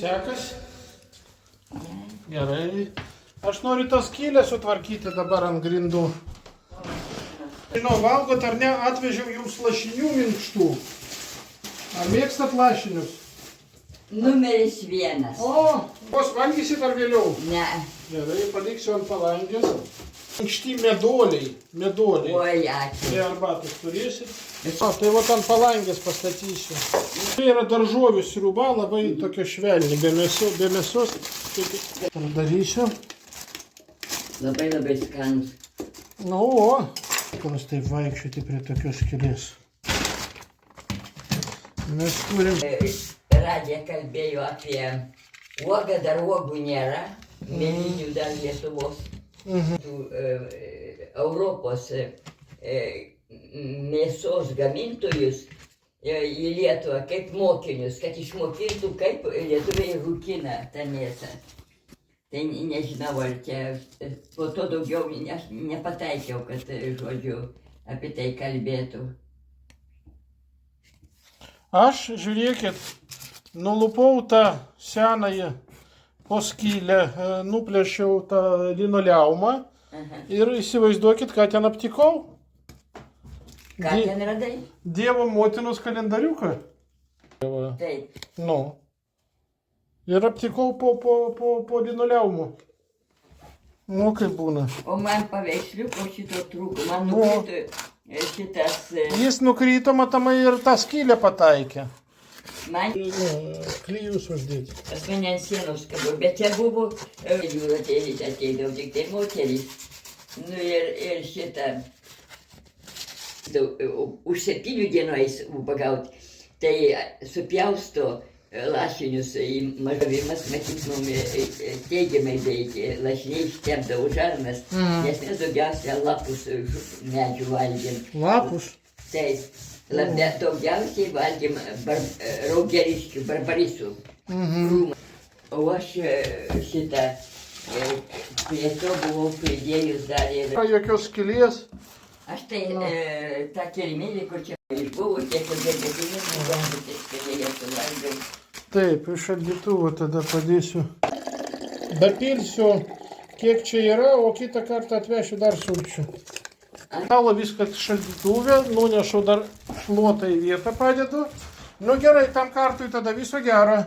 sekasi? Gerai. Aš noriu tas skylę sutvarkyti dabar ant grindų. Žinau, valgot ar ne, atvežiau jums lašinių minkštų. Ar mėgstat lašinius? Numeris 1. O, vos valgysit ar vėliau? Ne. Gerai, paliksiu ant palangės. Minkšti medoliai. Oi, ačiū. Tai arbatos turėsit. O, tai vat ant palangės pastatysiu. Tai yra daržovių sriuba, labai tokia švelni, be mėsos. Ar darysiu? Labai labai skanus. Nu, o. Kuras taip vaikščioti prie tokios skylės. Mes turim... Radija kalbėjo apie uogą, dar uogų nėra. Mėlynių dar Lietuvos. Europos mėsos gamintojus į Lietuvą kaip mokinius, kad išmokintų, kaip lietuviai rūkina tą mėsą. Tai nežinau, ar čia po to daugiau aš nepataikiau, kad, žodžiu, apie tai kalbėtų. Aš, žiūrėkit, nulupau tą senąją po skylę, nuplėšiau tą linoleumą ir įsivaizduokit, ką ten aptikau. Ką ten radai? Dievo motinos kalendariuką. Taip. Nu. Ir aptikau po linoleumu. Nu, kaip būna. O man paveiksliuko šito trūko. Man nukrito šitas... Jis nukrito, matomai, ir tą skylę pataikė. Man... Klijus uždėti. Pas mane ant sienos kabo, bet čia buvo... Jūra ateidavo tik tai moterys. Nu ir šitą... Už 7 dienų eis pagauti. Tai supjausto lašinius į mažavimas, matyt, mums teigiamai veikia. Lašiniai ištepdavo žarnas, nes mes daugiausia lapus medžių valgėm. Lapus? Taip. Daugiausiai valgėm raugeriškių, barbarisų. O aš šitą prie to buvau pridėjus dar ir... Jokios skylės? Aš tai tą kilimėlį, kur čia išbuvo, tiek ilgai negalėjau. Taip, iš šaldytuvo tada padėsiu. Dapilsiu, kiek čia yra, o kitą kartą atvešiu dar sulčių. Galo viskas šaldytuvė, nunešu dar šluotą į vietą padedu. Nu gerai, tam kartui tada viso gero.